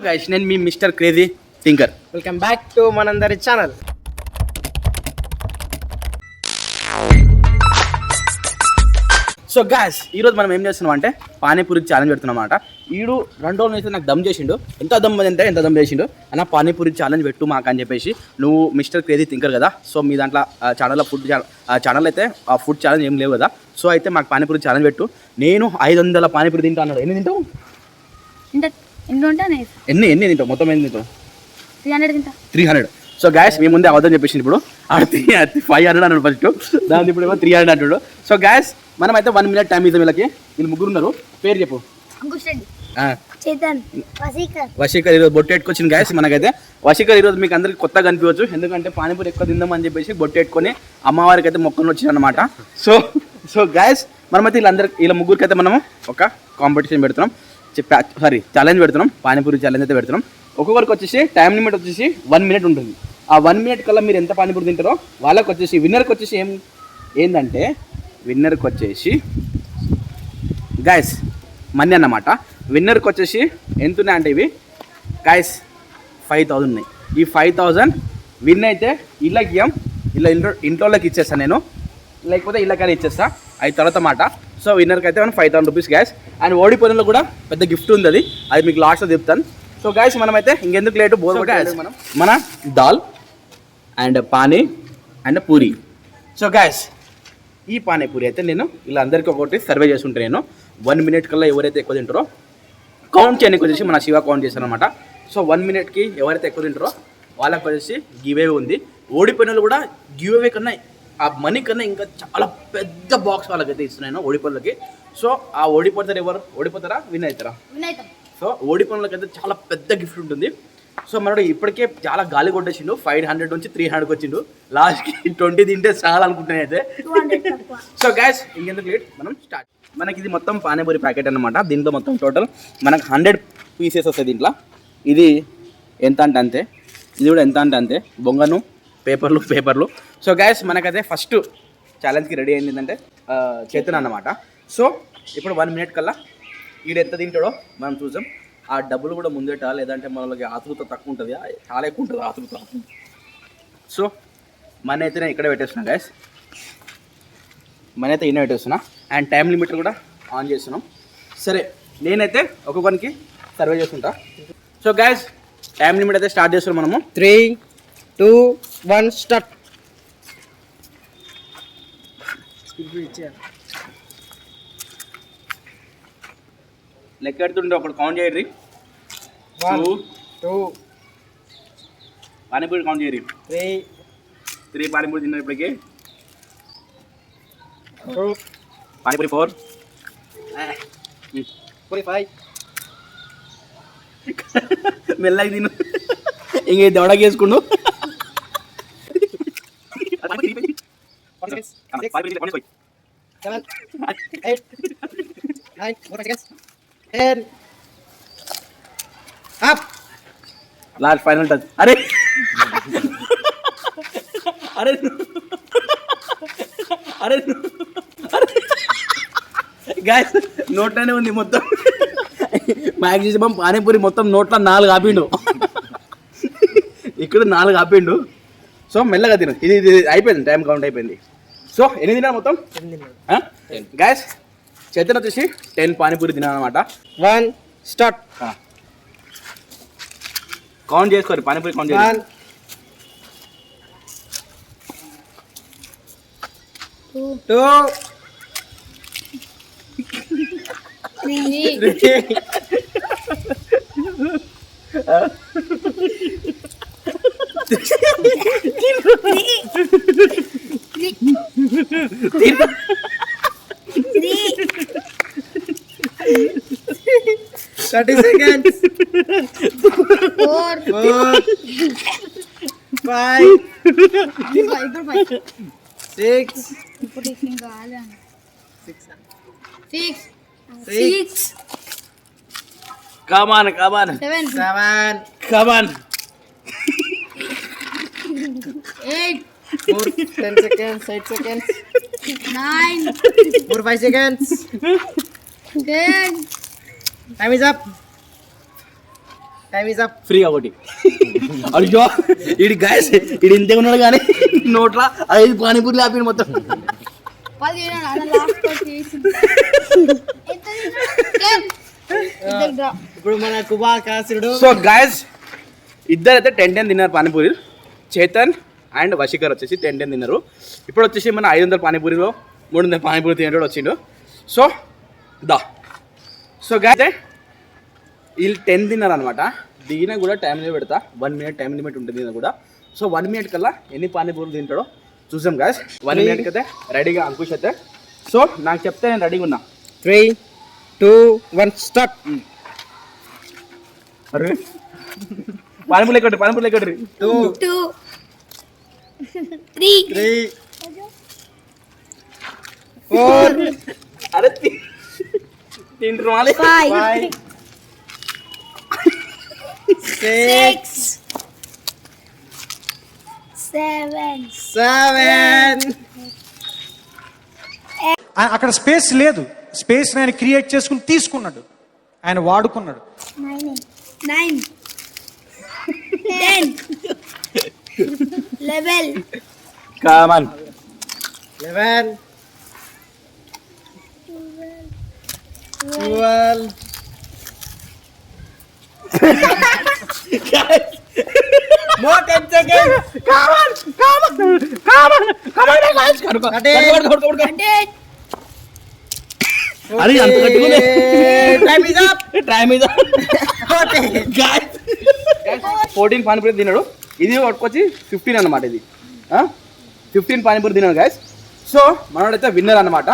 Guys నేను మీ mister crazy thinker. Welcome back to మనందరి ఛానల్. సో గాయస్ ఈరోజు మనం ఏం చేస్తున్నాం అంటే పానీపూరి ఛాలెంజ్ పెడుతున్నాం అన్నమాట. ఈడు 2 రోజులు అయితే నాకు దమ్ చేసిండు. ఎంత దమ్ చేసిండు అన్న పానీపూరి ఛాలెంజ్ పెట్టు మాకు అని చెప్పేసి. నువ్వు మిస్టర్ క్రేజీ థింకర్ కదా, సో మీ దాంట్లో ఛానల్లో ఛానల్ అయితే ఆ ఫుడ్ ఛాలెంజ్ ఏం లేవు కదా, సో అయితే మాకు పానీపూరి ఛాలెంజ్ పెట్టు. నేను 500 పానీపూరి తింటా అన్నాడు. ఎన్ని తింటావు? ఎన్ని తింటావు? మొత్తం ఎన్ని తింటావు? 300. సో గ్యాస్ మీ ముందే అవద్దని చెప్పేసి ఇప్పుడు 500 అన్నాడు ఫస్ట్, దాని ఇప్పుడు 300 అంటాడు. సో గ్యాస్ మనం అయితే 1 minute టైం ఇద్దాం వీళ్ళకి. వీళ్ళు ముగ్గురు ఉన్నారు, పేరు చెప్పు. వశీకర్ ఈరోజు బొట్టు పెట్టుకొచ్చింది గ్యాస్. మనకైతే వశీకర్ ఈరోజు మీకు అందరికి కొత్తగా కనిపించవచ్చు, ఎందుకంటే పానీపూరి ఎక్కువ తిందామని చెప్పేసి బొట్టు పెట్టుకొని అమ్మవారికి అయితే మొక్కలు వచ్చింది అనమాట. సో గ్యాస్ మనమైతే వీళ్ళ ముగ్గురికి అయితే మనము ఒక కాంపిటీషన్ పెడుతున్నాం, ఛాలెంజ్ పెడుతున్నాం. పానీపూరి ఛాలెంజ్ అయితే పెడుతున్నాం. ఒక్కొక్కరికి వచ్చేసి టైం లిమిట్ వచ్చేసి 1 minute ఉంటుంది. ఆ 1 minute కల్లా మీరు ఎంత పానీపూరి తింటారో వాళ్ళకి వచ్చేసి విన్నర్కి వచ్చేసి ఏంటంటే విన్నర్కి వచ్చేసి గాయస్ మనీ అన్నమాట. విన్నర్కి వచ్చేసి ఎంత ఉన్నాయంటే ఇవి గాయస్ 5,000 ఉన్నాయి. ఈ 5,000 విన్ అయితే ఇళ్ళకి ఇంట్లోకి ఇచ్చేస్తాను నేను, లేకపోతే ఇళ్ళకైనా ఇచ్చేస్తా అవి తర్వాత మాట. సో విన్నర్కి అయితే మనం 5,000 రూపీస్ గ్యాస్. అండ్ ఓడిపోయినలో కూడా పెద్ద గిఫ్ట్ ఉంది, అది మీకు లాస్ట్లో చెప్తాను. సో గాయస్ మనమైతే ఇంకెందుకు లేటు బోర్ మనం మన dal and pani and puri. So guys ఈ పానీపూరి అయితే నేను వీళ్ళందరికీ ఒకటి సర్వే చేస్తుంటే నేను 1 minute కల్లా ఎవరైతే ఎక్కువ తింటారో కౌంట్ చేయడానికి వచ్చేసి మన శివ కౌంట్ చేశాను అనమాట. సో 1 minuteకి ఎవరైతే ఎక్కువ తింటారో వాళ్ళకి వచ్చేసి గివ్ అవే ఉంది. ఓడిపోయిన వాళ్ళు కూడా గివ్ అవే కన్నా ఆ మనీ కన్నా ఇంకా చాలా పెద్ద బాక్స్ వాళ్ళకైతే ఇస్తున్నాను ఓడిపోయినకి. సో ఆ ఓడిపోతారా విన్ అవుతారా? సో ఓడిపోయిన వాళ్ళకైతే చాలా పెద్ద గిఫ్ట్ ఉంటుంది. సో మనోడు ఇప్పటికే చాలా గాలి కొట్టేసిండు, 500 నుంచి 300కి వచ్చిండు, లాస్ట్కి 20 తింటే చాలా అనుకుంటున్నాను అయితే. సో గ్యాస్ ఇంకెందుకు లేట్ మనం స్టార్ట్. మనకి ఇది మొత్తం పానీపూరి ప్యాకెట్ అనమాట. దీంట్లో మొత్తం టోటల్ మనకు 100 పీసెస్ వస్తాయి దీంట్లో. ఇది ఎంత అంటే అంతే, ఇది కూడా ఎంత అంటే అంతే, బొంగను పేపర్లు. సో గ్యాస్ మనకైతే ఫస్ట్ ఛాలెంజ్కి రెడీ అయింది ఏంటంటే చేతన్ అన్నమాట. సో ఇప్పుడు 1 minute కల్లా వీడు ఎంత తింటాడో మనం చూసాం. ఆ డబ్బులు కూడా ముందేట, లేదంటే మనకి ఆతృత తక్కువ ఉంటుంది, చాలా ఎక్కువ ఉంటుంది ఆతృత. సో మనీ అయితే నేను ఇక్కడే పెట్టేస్తున్నా గ్యాస్, మనీ అయితే ఇన్నే పెట్టేస్తున్నా. అండ్ టైం లిమిట్ కూడా ఆన్ చేస్తున్నాం. సరే నేనైతే ఒక్కొక్కరికి సర్వే చేసుకుంటా. సో గ్యాస్ టైం లిమిట్ అయితే స్టార్ట్ చేస్తున్నాం మనము. 3, 2, 1 స్టార్ట్. లెక్క పెడుతుంటే ఒకటి కౌంట్ చేయరు. 1, 2 పానీపూరి కౌంట్ చేయరు. 3 పానీపూరి తిన్నారు ఇప్పటికి. 4 పానీపూరి 4 పూరి 5. మెల్లగా తిను, ఇంక దవడకి వేసుకుండు. 7, 8, 9, 10 up. Last final touch. అరే గాయస్ నోట్లోనే ఉంది మొత్తం. మ్యాక్సిమం పానీపూరి మొత్తం నోట్లో 4 ఆపిండు, ఇక్కడ 4 ఆపిండు. సో మెల్లగా తిను, ఇది అయిపోయింది, టైం కౌంట్ అయిపోయింది. సో ఎన్ని తిన్నా మొత్తం? గాయస్ చేతన్ వచ్చేసి 10 పానీపూరి తినాలన్నమాట. 1 స్టార్ట్. కౌంట్ చేసుకోరు, పానీపూరి కౌంట్ చేసుకోరు. 2 30 seconds. 4 5 6 Come on 7 8 4 10 seconds 8 seconds 9 4 5 seconds 10 Time is up. Time is up. ఫ్రీగా ఒకటి. అయ్యో ఇడి గాయస్ ఇడి ఇంతే ఉన్నాడు కానీ నోట్ల 5 పానీపూరి ఆపిన మొత్తం. ఇప్పుడు మన కుబాకాసుడు. సో గాయస్ ఇద్దరైతే 10 తిన్నారు పానీపూరి. చేతన్ అండ్ వశీకర్ వచ్చేసి 10 తిన్నారు. ఇప్పుడు వచ్చేసి మన 500 పానీపూరిలో 300 పానీపూరి తినేటోడు వచ్చిండు. సో సో గాయస్ వీళ్ళు 10 తిన్నారు అనమాట. దీని కూడా టైం లిమిట్ పెడతా, 1 మినిట్ టైం లిమిట్ ఉంటుంది దీని కూడా. సో 1 మినిట్ కల్లా ఎన్ని పానీపూరి తింటాడో చూసాం గాయస్. 1 మినిట్కి అయితే రెడీగా అంకుష్ అయితే. సో నాకు చెప్తే నేను రెడీగా ఉన్నా. 3, 2, 1 స్టార్ట్. అరే పానీపూరి ఎక్కడ్రి 2 3 4 అరే తింటారు 5 6 7 అక్కడ స్పేస్ లేదు, స్పేస్ ఆయన క్రియేట్ చేసుకుని తీసుకున్నాడు, ఆయన వాడుకున్నాడు. 9 10 11 come on 11 12 more 10 seconds. Come on guys కడుకో. అరే అంత కట్టుకోలే. Time is up. Guys 14 panipuri తిన్నాడు. ఇది వచ్చి 15 అన్నమాట. ఇది 15 పానీపూరి తిన్నాడు గాయ్స్. సో మనోడైతే విన్నర్ అన్నమాట.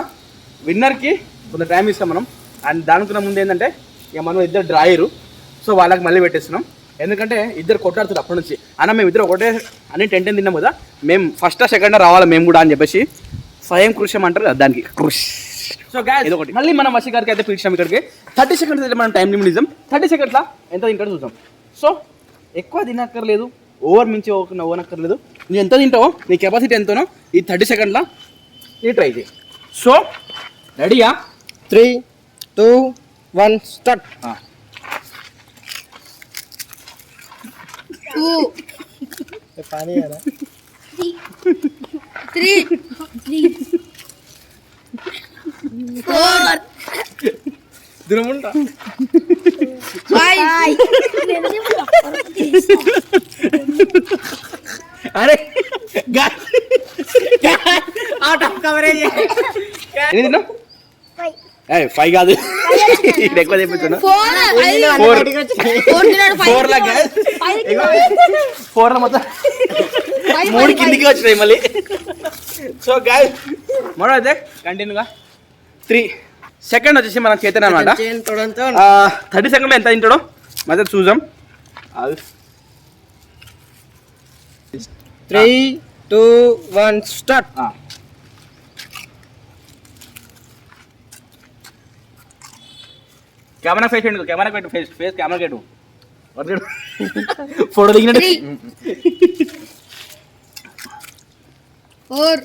విన్నర్కి కొంత టైం ఇస్తాం మనం. అండ్ దానికన్నా ముందు ఏంటంటే ఇక మనం ఇద్దరు డ్రాయరు. సో వాళ్ళకి మళ్ళీ పెట్టేస్తున్నాం. ఎందుకంటే ఇద్దరు కొట్టాడుతారు అప్పటి నుంచి. అన్న మేము ఇద్దరు ఒకటే అని 10 తిన్నాం కదా, మేము ఫస్ట్ సెకండ్ రావాలి మేము కూడా అని చెప్పేసి స్వయం కృషి అంటారు దానికి కృషి. సో గాయ్స్ ఇది ఒకటి. మళ్ళీ మనం వశీ గారికి అయితే పిలిచాం ఇక్కడికి. 30 సెకండ్స్ అయితే మనం టైం లిమిట్ ఇద్దాం. 30 సెకండ్స్లో ఎంత తింటాడో చూద్దాం. సో ఎక్కువ తినక్కర్లేదు, ఓవర్ మించి ఓనక్కర్లేదు. నువ్వు ఎంత తింటావో నీ కెపాసిటీ ఎంతనో ఈ 30 సెకండ్లో ఇది ట్రై చేయి. సో రెడీయా? 3, 2, 1 స్టార్ట్. 2 पानी है ना 3 4 దినముంటా 5 అరే आउट ऑफ कवरेज. ఎన్ని తిన్నావు? 5 కాదు, ఇక్కడ ఎక్కువ తెప్పించున్నా. 4 మొత్తం 3 కిందికి వచ్చినాయి మళ్ళీ. సో గాయ్స్ మనం అయితే కంటిన్యూగా 3 సెకండ్ వచ్చేసి మనం చేతన్ అనమాట. 30 సెకండ్లో ఎంత తింటాడో ಮತ್ತೆ చూద్దాం. 3, 2, 1 స్టార్ట్. కెమెరా ఫేస్ పెట్టు, కెమెరా పెట్టు, ఫేస్ కెమెరా పెట్టు. ఫోటో దిగినట్టు. 4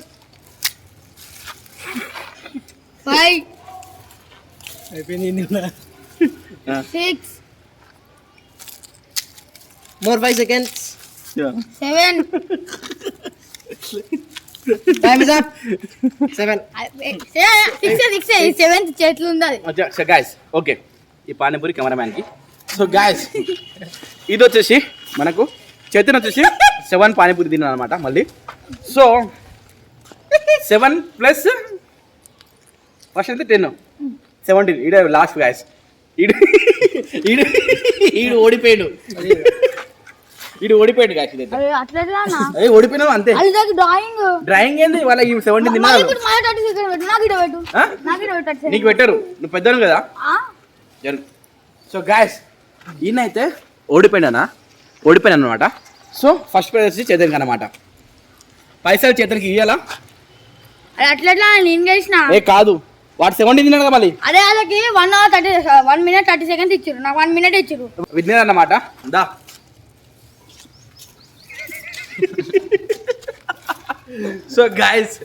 5 అయిపోయింది. 6 more 5 seconds. 7 time is up. 7 seventh చేతులు ఉండాలి. సో గాయ్స్ ఓకే, ఈ పానీపూరి కెమెరామ్యాన్కి. సో గాయ్స్ ఇది వచ్చేసి మనకు చేతన్ వచ్చేసి 7 పానీపూరి తిన్నాను అనమాట మళ్ళీ. సో 7 ప్లస్ ఫస్ట్ అయితే 10 17 ఈడ లాస్ట్ గాయ్స్. ఈడు ఓడిపోయాడు గాయ్స్. ఇది అదే ఓడిపోయినావు అంతే. డ్రాయింగ్ ఏంది వాళ్ళ 17 తిన్నారు. నీకు పెట్టరు, నువ్వు పెద్దను కదా. సో గాయ్స్ ఈయనైతే ఓడిపోయినా అనమాట. సో ఫస్ట్ ప్రైజ్ వచ్చి చేతన్కి అనమాట. పైసలు చేతన్కి ఇవ్వాలా? నేను గెలిచిన కాదు, వాడు 17 తిన్నాడు కదా మళ్ళీ. అదే వాళ్ళకి 1 minute 30 seconds ఇచ్చారు, నాకు 1 minute ఇచ్చారు. విన్నర్ అన్నమాట. దా సో గాయ్స్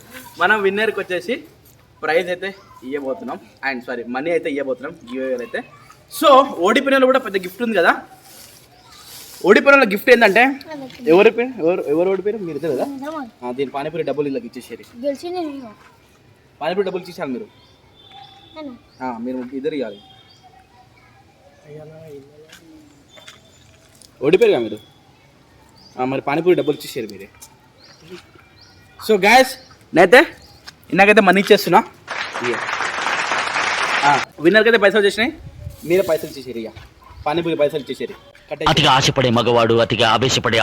మనం విన్నర్కి వచ్చేసి ప్రైజ్ అయితే ఇవ్వబోతున్నాం. అండ్ సారీ మనీ అయితే ఇవ్వబోతున్నాం గివ్ అవే అయితే. సో ఓడిపోయిన కూడా పెద్ద గిఫ్ట్ ఉంది కదా. ఓడిపోయిన గిఫ్ట్ ఏంటంటే ఎవరు ఓడిపోయారు మీరు ఇద్దరు కదా దీని పానీపూరి డబ్బులు ఇళ్ళకి ఇచ్చేసారు. గెలిచింది నేను. పానీపూరి డబ్బులు ఇచ్చేసారు మీరు. మీరు ఇద్దరు ఇవ్వాలి. ఓడిపోయారుగా మీరు. మరి పానీపూరి డబ్బులు ఇచ్చేసారు మీరే. సో గాయస్ నేనైతే ఇన్నాకైతే మనీ ఇచ్చేస్తున్నా. విన్నర్కి అయితే పైసలు వచ్చేసినాయి. మీరే పైసలు ఇచ్చేసారు. ఇక పానీపూరి పైసలు ఇచ్చేసారు. అతిగా ఆశపడే మగవాడు అతిగా ఆవేశపడే